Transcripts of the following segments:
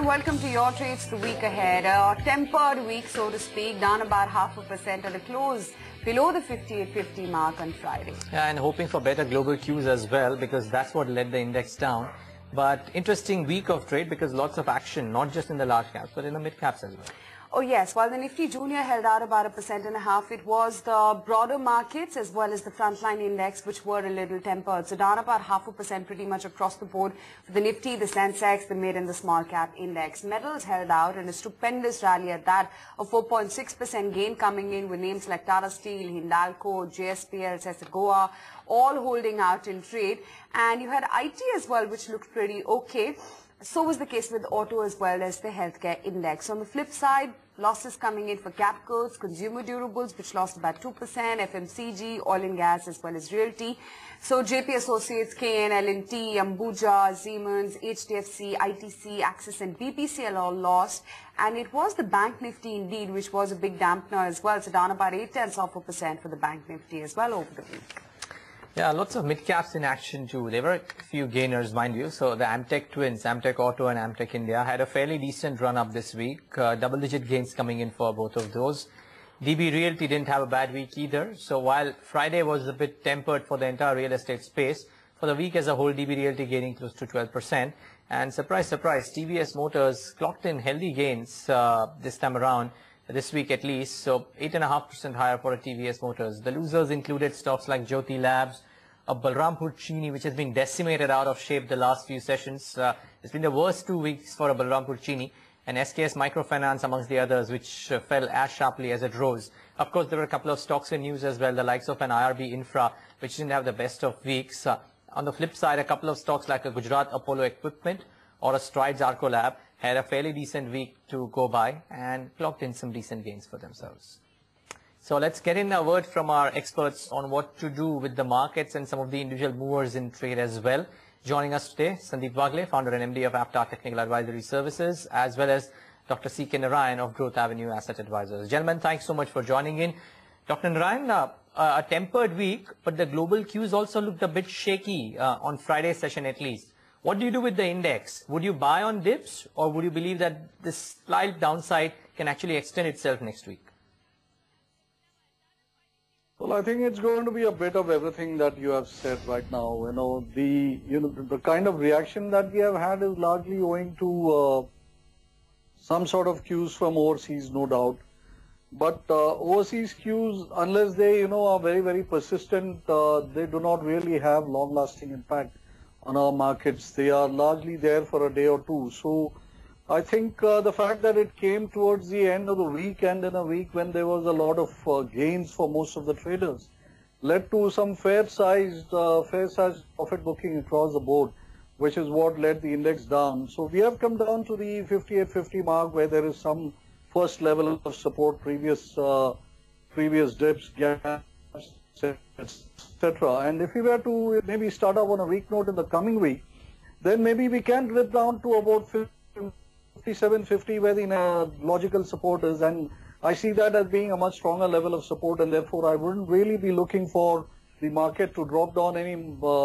welcome to your trades the week ahead. A tempered week, so to speak, down about 0.5% at the close, below the 5850 mark on Friday. Yeah, and hoping for better global cues as well, because that's what led the index down. But interesting week of trade because lots of action, not just in the large caps, but in the mid caps as well. Oh yes, while the Nifty Junior held out about 1.5%, it was the broader markets as well as the frontline index which were a little tempered. So down about 0.5% pretty much across the board for the Nifty, the Sensex, the mid and the small cap index. Metals held out in a stupendous rally at that, a 4.6% gain coming in with names like Tata Steel, Hindalco, JSPL, Cesargoa, all holding out in trade. And you had IT as well, which looked pretty okay. So was the case with auto as well as the healthcare index. On the flip side, losses coming in for cap goods, consumer durables, which lost about 2%, FMCG, oil and gas, as well as realty. So JP Associates, KN, L&T, Ambuja, Siemens, HDFC, ITC, Axis and BPCL all lost. And it was the Bank Nifty indeed, which was a big dampener as well. So down about 0.8% for the Bank Nifty as well over the week. Yeah, lots of mid-caps in action too. There were a few gainers, mind you. So the Amtech twins, Amtech Auto and Amtech India, had a fairly decent run-up this week. Double-digit gains coming in for both of those. DB Realty didn't have a bad week either. So while Friday was a bit tempered for the entire real estate space, for the week as a whole, DB Realty gaining close to 12%. And surprise, surprise, TVS Motors clocked in healthy gains this time around. This week at least, so 8.5% higher for a TVS Motors. The losers included stocks like Jyoti Labs, Balrampur Chini, which has been decimated out of shape the last few sessions. It's been the worst 2 weeks for a Balrampur Chini, and SKS Microfinance amongst the others, which fell as sharply as it rose. Of course, there were a couple of stocks in news as well, the likes of an IRB Infra, which didn't have the best of weeks. On the flip side, a couple of stocks like a Gujarat Apollo Equipment or a Strides Arco Lab had a fairly decent week to go by and clocked in some decent gains for themselves. So let's get in a word from our experts on what to do with the markets and some of the individual movers in trade as well. Joining us today, Sandeep Wagle, founder and MD of Aptar Technical Advisory Services, as well as Dr. C.K. Narayan of Growth Avenue Asset Advisors. Gentlemen, thanks so much for joining in. Dr. Narayan, a tempered week, but the global cues also looked a bit shaky on Friday's session at least. What do you do with the index? Would you buy on dips, or would you believe that this slight downside can actually extend itself next week? Well, I think it's going to be a bit of everything that you have said right now. The kind of reaction that we have had is largely owing to some sort of cues from overseas, no doubt. But overseas cues, unless they, are very, very persistent, they do not really have long-lasting impact on our markets. They are largely there for a day or two. So I think the fact that it came towards the end of the week and in a week when there was a lot of gains for most of the traders led to some fair-sized profit booking across the board, which is what led the index down. So we have come down to the 5850 mark where there is some first level of support, previous dips, gaps, etc. And if we were to maybe start off on a weak note in the coming week, then maybe we can dip down to about 5750 where the logical support is, and I see that as being a much stronger level of support, and therefore I wouldn't really be looking for the market to drop down any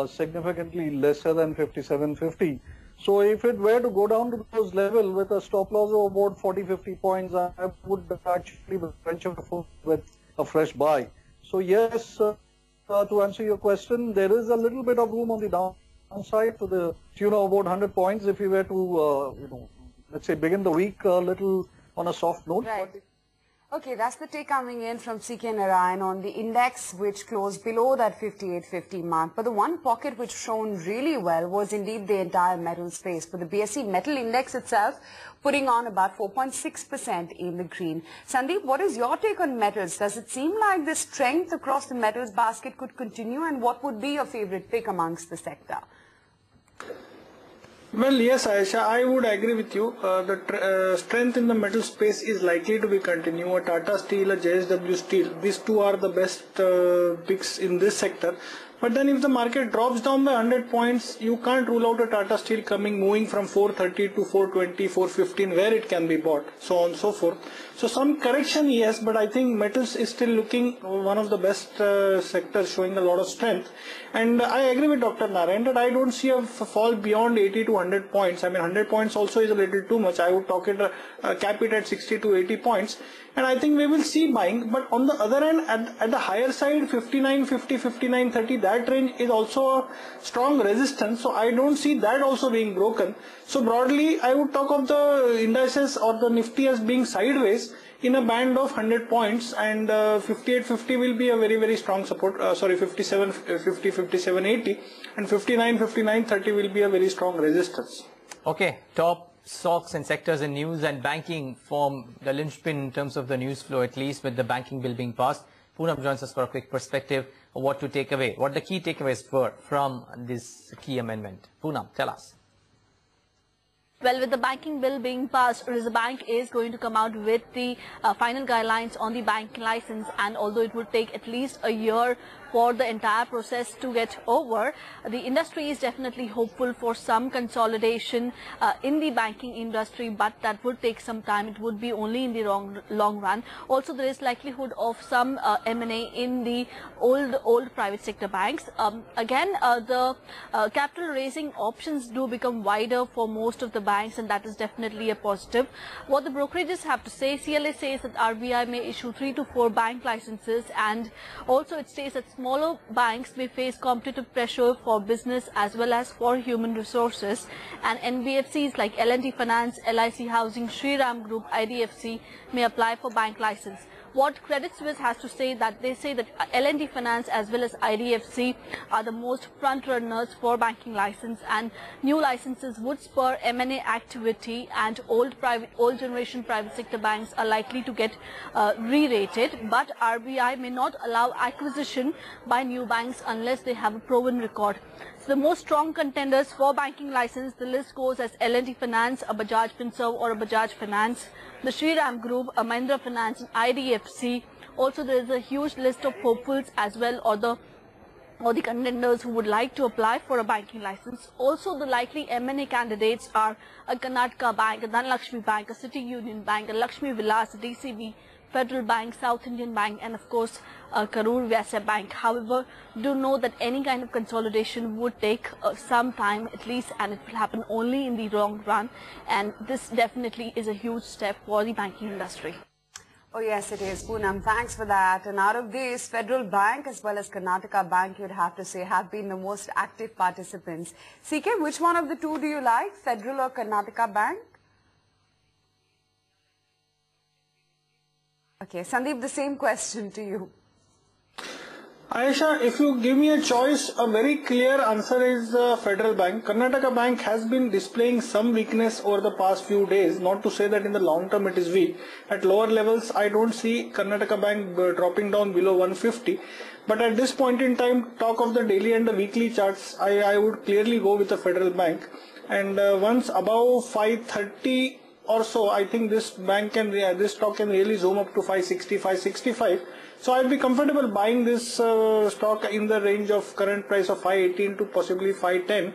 significantly lesser than 5750. So if it were to go down to those levels with a stop loss of about 40-50 points, I would actually venture with a fresh buy. So yes, to answer your question, there is a little bit of room on the downside to the tune of about 100 points if we were to, let's say, begin the week a little on a soft note. Right. Okay, that's the take coming in from C.K. Narayan on the index, which closed below that 5850 mark. But the one pocket which shone really well was indeed the entire metal space. For the BSE metal index itself, putting on about 4.6% in the green. Sandeep, what is your take on metals? Does it seem like the strength across the metals basket could continue? And what would be your favorite pick amongst the sector? Well, yes, Aisha, I would agree with you. The strength in the metal space is likely to be continued. A Tata Steel, a JSW Steel, these two are the best picks in this sector. But then if the market drops down by 100 points, you can't rule out a Tata Steel moving from 430 to 420, 415, where it can be bought, so on and so forth. So some correction, yes, but I think metals is still looking one of the best sectors, showing a lot of strength. And I agree with Dr. Narayan that I don't see a fall beyond 80 to 100 points. I mean, 100 points also is a little too much. I would cap it at 60 to 80 points. And I think we will see buying. But on the other hand, at the higher side, 59.50, 59.30, that range is also a strong resistance. So I don't see that also being broken. So broadly, I would talk of the indices or the Nifty as being sideways in a band of 100 points, and 58.50 will be a very, very strong support. 57.50, 57.80, and 59.30 will be a very strong resistance. Okay, top stocks and sectors in news, and banking form the linchpin in terms of the news flow, at least with the banking bill being passed. Poonam joins us for a quick perspective of what to take away, what the key takeaways were from this key amendment. Poonam, tell us. Well, with the banking bill being passed, Reserve Bank is going to come out with the final guidelines on the banking license, and although it would take at least a year for the entire process to get over, the industry is definitely hopeful for some consolidation in the banking industry, but that would take some time. It would be only in the long run. Also, there is likelihood of some M&A in the old private sector banks. Again, the capital raising options do become wider for most of the banks, and that is definitely a positive. What the brokerages have to say, CLA says that RBI may issue 3 to 4 bank licenses, and also it states that smaller banks may face competitive pressure for business as well as for human resources, and NBFCs like L&T Finance, LIC Housing, Shriram Group, IDFC may apply for bank license. What Credit Suisse has to say, that they say that L&T Finance as well as IDFC are the most front runners for banking license, and new licenses would spur M&A activity, and old generation private sector banks are likely to get re-rated, but RBI may not allow acquisition by new banks unless they have a proven record. So the most strong contenders for banking license, the list goes as L&T Finance, a Bajaj Finserv or a Bajaj Finance, the Shriram Group, a Mahindra Finance, and IDFC. Also, there is a huge list of hopefuls as well, or the contenders who would like to apply for a banking license. Also, the likely M&A candidates are a Karnataka Bank, a Dhanlaxmi Bank, a City Union Bank, a Lakshmi Vilas, a DCB, Federal Bank, South Indian Bank, and of course Karur Vyasya Bank. However, do know that any kind of consolidation would take some time at least, and it will happen only in the long run, and this definitely is a huge step for the banking industry. Oh yes, it is. Poonam, thanks for that. And out of this, Federal Bank as well as Karnataka Bank, you'd have to say, have been the most active participants. CK, which one of the two do you like, Federal or Karnataka Bank? Okay, Sandeep, the same question to you. Ayesha, if you give me a choice, a very clear answer is Federal Bank. Karnataka Bank has been displaying some weakness over the past few days. Not to say that in the long term it is weak. At lower levels, I don't see Karnataka Bank dropping down below 150. But at this point in time, talk of the daily and the weekly charts, I would clearly go with the Federal Bank. And once above 530 or so, I think this stock can really zoom up to 560, 565. So I'd be comfortable buying this stock in the range of current price of 518 to possibly 510.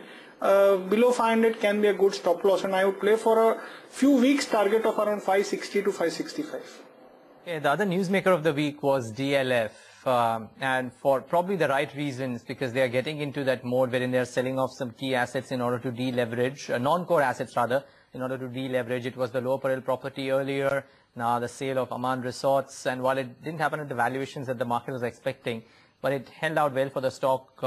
Below 500 can be a good stop loss, and I would play for a few weeks target of around 560 to 565. Okay, the other newsmaker of the week was DLF, and for probably the right reasons, because they are getting into that mode wherein they are selling off some key assets in order to deleverage, non-core assets rather, in order to deleverage. It was the Lower Parel property earlier, now the sale of Aman Resorts, and while it didn't happen at the valuations that the market was expecting, but it held out well for the stock.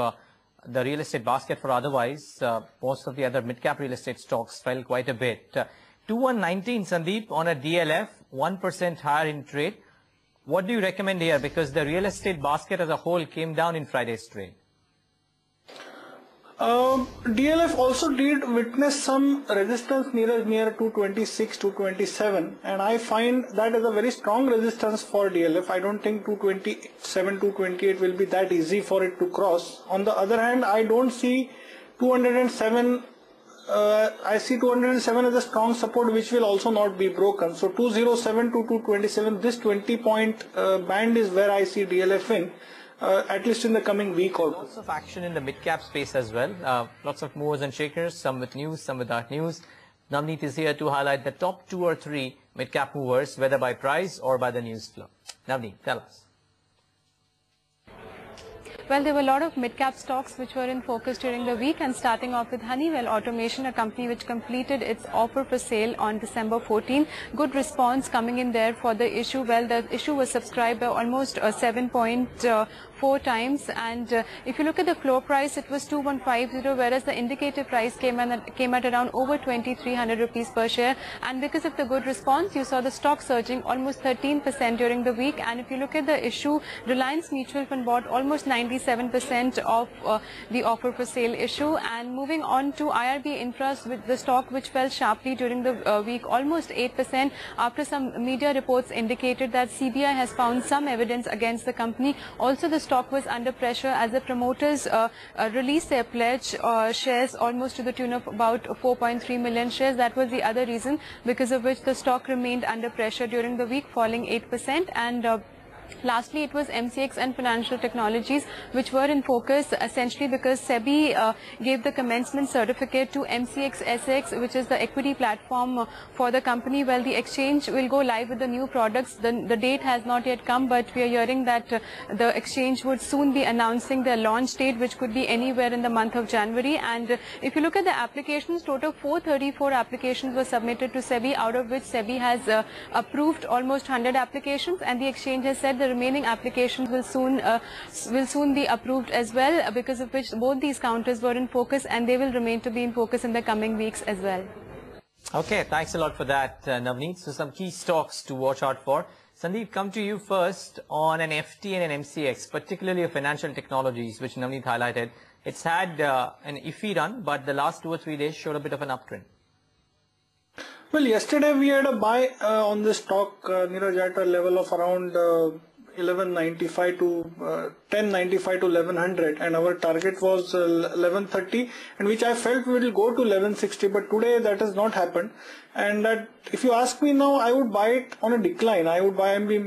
The real estate basket for otherwise, most of the other mid-cap real estate stocks fell quite a bit. 2119, Sandeep, on a DLF, 1% higher in trade. What do you recommend here? Because the real estate basket as a whole came down in Friday's trade. DLF also did witness some resistance near 226, 227, and I find that is a very strong resistance for DLF. I don't think 227, 228 will be that easy for it to cross. On the other hand, I don't see 207. I see 207 as a strong support which will also not be broken. So 207 to 227, this 20-point band is where I see DLF in. at least in the coming week or two. Lots of action in the mid-cap space as well. Lots of movers and shakers, some with news, some without news. Navneet is here to highlight the top 2 or 3 mid-cap movers, whether by price or by the news flow. Navneet, tell us. Well, there were a lot of mid-cap stocks which were in focus during the week, and starting off with Honeywell Automation, a company which completed its offer for sale on December 14. Good response coming in there for the issue. Well, the issue was subscribed by almost 7.4 times, and if you look at the floor price, it was 2150, whereas the indicative price came at around over 2300 rupees per share. And because of the good response, you saw the stock surging almost 13% during the week. And if you look at the issue, Reliance Mutual Fund bought almost 97% of the offer for sale issue. And moving on to IRB Infras, with the stock which fell sharply during the week, almost 8%, after some media reports indicated that CBI has found some evidence against the company. Also, the stock was under pressure as the promoters released their pledge shares almost to the tune of about 4.3 million shares. That was the other reason because of which the stock remained under pressure during the week, falling 8%. And lastly, it was MCX and Financial Technologies which were in focus, essentially because SEBI gave the commencement certificate to MCX SX, which is the equity platform for the company. Well, the exchange will go live with the new products. The date has not yet come, but we are hearing that the exchange would soon be announcing their launch date, which could be anywhere in the month of January. And if you look at the applications, total 434 applications were submitted to SEBI, out of which SEBI has approved almost 100 applications, and the exchange has said the remaining applications will soon be approved as well, because of which both these counters were in focus, and they will remain to be in focus in the coming weeks as well. Okay, thanks a lot for that, Navneet. So some key stocks to watch out for. Sandeep, come to you first on an FT and an MCX, particularly of Financial Technologies, which Navneet highlighted. It's had an iffy run, but the last 2 or 3 days showed a bit of an uptrend. Well, yesterday we had a buy on this stock, Neeraj, at a level of around 1195 to 1095 to 1100, and our target was 1130, and which I felt we will go to 1160, but today that has not happened. And that, if you ask me now, I would buy it on a decline. I'll be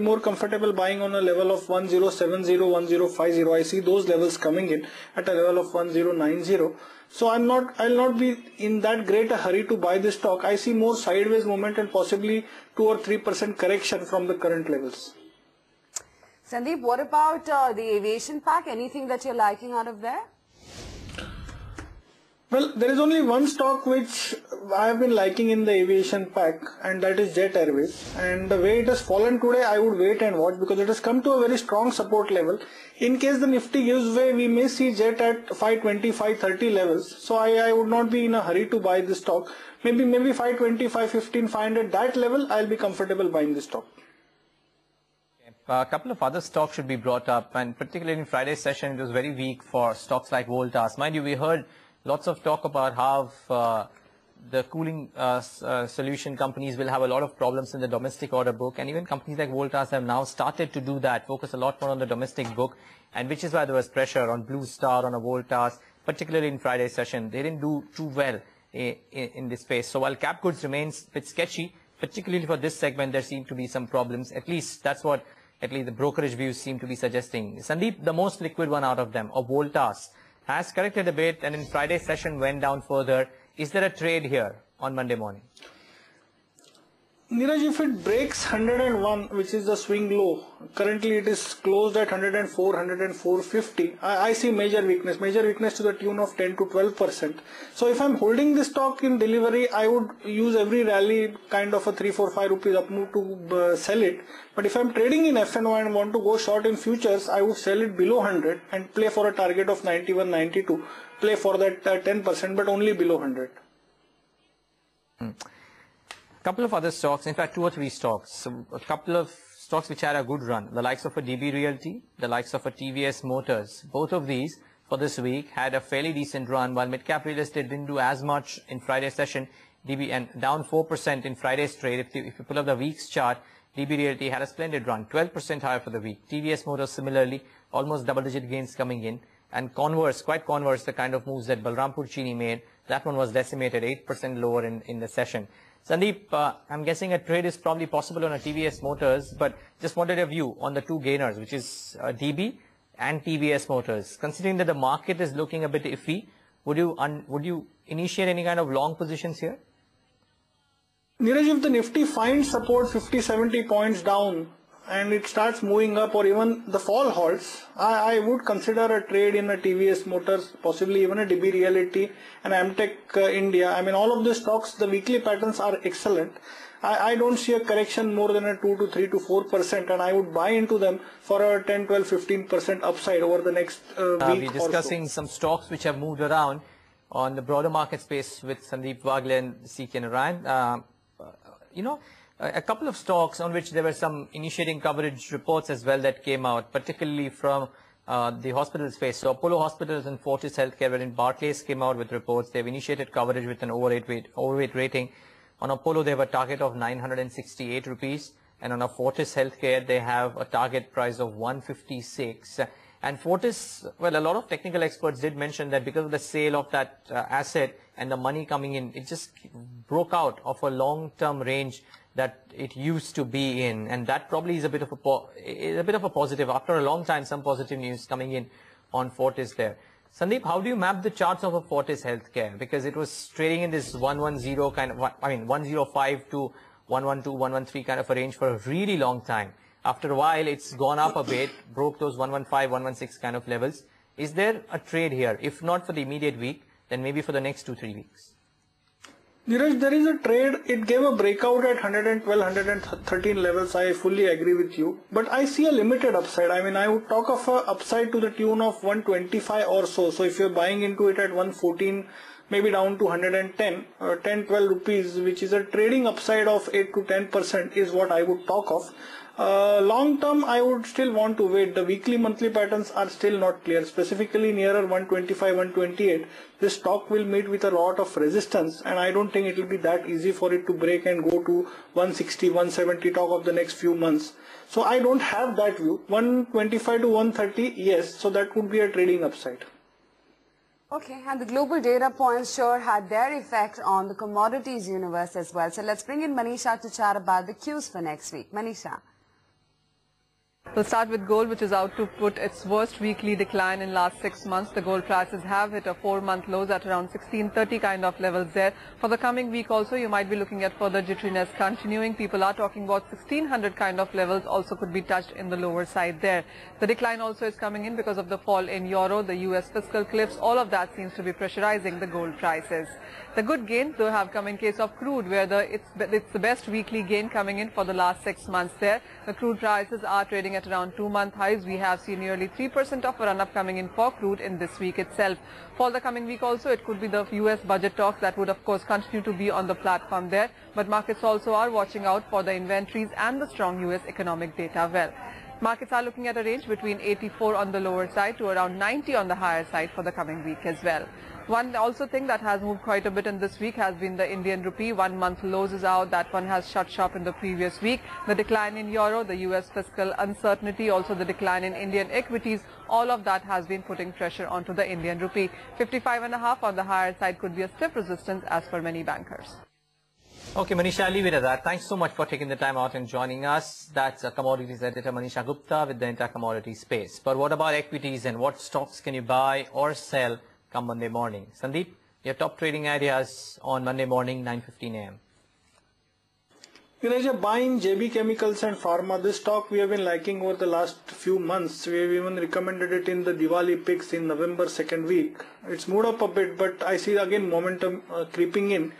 more comfortable buying on a level of 1070, 1050. I see those levels coming in at a level of 1090. So I'll not be in that great a hurry to buy this stock. I see more sideways movement and possibly 2 or 3% correction from the current levels. Sandeep, what about the aviation pack? Anything that you're liking out of there? Well, there is only one stock which I have been liking in the aviation pack, and that is Jet Airways. And the way it has fallen today, I would wait and watch, because it has come to a very strong support level. In case the Nifty gives way, we may see Jet at 520, 530 levels. So I would not be in a hurry to buy this stock. Maybe 520, 515, 500, that level, I'll be comfortable buying this stock. A couple of other stocks should be brought up, and particularly in Friday's session, it was very weak for stocks like Voltas. Mind you, we heard lots of talk about how the cooling solution companies will have a lot of problems in the domestic order book, and even companies like Voltas have now started to do that, focus a lot more on the domestic book, and which is why there was pressure on Blue Star, on a Voltas, particularly in Friday's session. They didn't do too well in this space. So while cap goods remains a bit sketchy, particularly for this segment, there seem to be some problems. At least that's what at least the brokerage views seem to be suggesting. Sandeep, the most liquid one out of them, or Voltas, has corrected a bit, and in Friday's session went down further. Is there a trade here on Monday morning? Neeraj, if it breaks 101, which is the swing low, currently it is closed at 104, 104.50. I see major weakness to the tune of 10 to 12%. So if I'm holding this stock in delivery, I would use every rally kind of a 3, 4, 5 rupees up move to sell it. But if I'm trading in FNO and want to go short in futures, I would sell it below 100 and play for a target of 91, 92. Play for that 10%, but only below 100. Couple of other stocks, in fact 2 or 3 stocks, so a couple of stocks which had a good run, the likes of a DB Realty, the likes of a TVS Motors. Both of these for this week had a fairly decent run, while mid-cap real estate didn't do as much in Friday's session. DB and down 4% in Friday's trade. If you pull up the week's chart, DB Realty had a splendid run, 12% higher for the week. TVS Motors similarly, almost double-digit gains coming in. And quite converse, the kind of moves that Balrampur Chini made, that one was decimated, 8% lower in the session. Sandeep, I'm guessing a trade is probably possible on a TVS Motors, but just wanted a view on the 2 gainers, which is DB and TVS Motors. Considering that the market is looking a bit iffy, would you initiate any kind of long positions here? Neeraj, if the Nifty finds support 50-70 points down and it starts moving up, or even the fall halts, I would consider a trade in a TVS Motors, possibly even a DB Realty and Amtech India. I mean, all of the stocks, the weekly patterns are excellent. I don't see a correction more than a 2 to 3 to 4%, and I would buy into them for a 10, 12, 15% upside over the next week or so. We're discussing some stocks which have moved around on the broader market space with Sandeep Wagle and C.K. Narayan. A couple of stocks on which there were some initiating coverage reports as well that came out, particularly from the hospital space. So Apollo Hospitals and Fortis Healthcare, wherein Barclays came out with reports. They've initiated coverage with an overweight rating. On Apollo, they have a target of 968 rupees, and on a Fortis Healthcare, they have a target price of 156. And Fortis, well, a lot of technical experts did mention that because of the sale of that asset and the money coming in, it just broke out of a long-term range that it used to be in, and that probably is a bit of a positive. After a long time, some positive news coming in on Fortis there. Sandeep, how do you map the charts of a Fortis Healthcare? Because it was trading in this 110 kind of, 105 to 112, 113 kind of a range for a really long time. After a while, it's gone up a bit, broke those 115, 116 kind of levels. Is there a trade here? If not for the immediate week, then maybe for the next 2-3 weeks. Neeraj, there is a trade. It gave a breakout at 112, 113 levels. I fully agree with you. But I see a limited upside. I mean, I would talk of a upside to the tune of 125 or so. So if you're buying into it at 114, maybe down to 110, 10, 12 rupees, which is a trading upside of 8 to 10% is what I would talk of. Long term, I would still want to wait. The weekly monthly patterns are still not clear. Specifically nearer 125, 128, this stock will meet with a lot of resistance, and I don't think it will be that easy for it to break and go to 160, 170 talk of the next few months. So I don't have that view. 125 to 130, yes. So that would be a trading upside. Okay, and the global data points sure had their effect on the commodities universe as well. So let's bring in Manisha to chat about the cues for next week. Manisha. We'll start with gold, which is out to put its worst weekly decline in last 6 months. The gold prices have hit a 4-month lows at around 1630 kind of levels there. For the coming week also, you might be looking at further jitteriness continuing. People are talking about 1600 kind of levels also could be touched in the lower side there. The decline also is coming in because of the fall in euro, the US fiscal cliffs. All of that seems to be pressurizing the gold prices. The good gains, though, have come in case of crude, where it's the best weekly gain coming in for the last 6 months there. The crude prices are trading at around 2-month highs. We have seen nearly 3% of a run-up coming in for crude in this week itself. For the coming week also, it could be the US budget talks that would, of course, continue to be on the platform there. But markets also are watching out for the inventories and the strong US economic data well. Markets are looking at a range between 84 on the lower side to around 90 on the higher side for the coming week as well. One also thing that has moved quite a bit in this week has been the Indian rupee. 1 month lows is out. That one has shut shop in the previous week. The decline in euro, the US fiscal uncertainty, also the decline in Indian equities, all of that has been putting pressure onto the Indian rupee. 55.5 on the higher side could be a stiff resistance as per many bankers. Okay, Manisha, I'll leave it at that. Thanks so much for taking the time out and joining us. That's commodities editor Manisha Gupta with the entire commodity space. But what about equities, and what stocks can you buy or sell come Monday morning? Sandeep, your top trading ideas on Monday morning, 9:15 a.m. You're buying JB Chemicals and Pharma. This stock we have been liking over the last few months. We have even recommended it in the Diwali picks in November 2nd week. It's moved up a bit, but I see again momentum creeping in.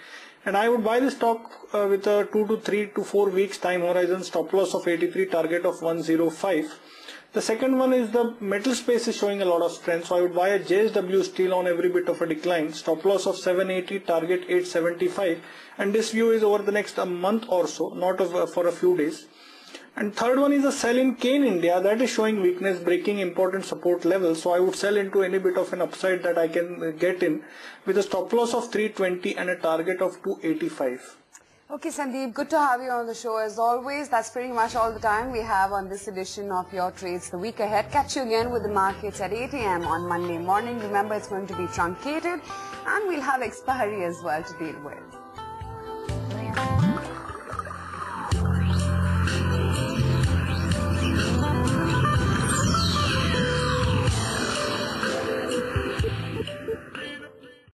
And I would buy this stock with a 2 to 3 to 4 weeks time horizon, stop loss of 83, target of 105. The second one is the metal space is showing a lot of strength. So I would buy a JSW Steel on every bit of a decline, stop loss of 780, target 875. And this view is over the next month or so, not for a few days. And third one is a sell in Kane India that is showing weakness, breaking important support levels. So I would sell into any bit of an upside that I can get in with a stop loss of 320 and a target of 285. Okay, Sandeep, good to have you on the show as always. That's pretty much all the time we have on this edition of Your Trades the Week Ahead. Catch you again with the markets at 8 a.m. on Monday morning. Remember, it's going to be truncated and we'll have expiry as well to deal with.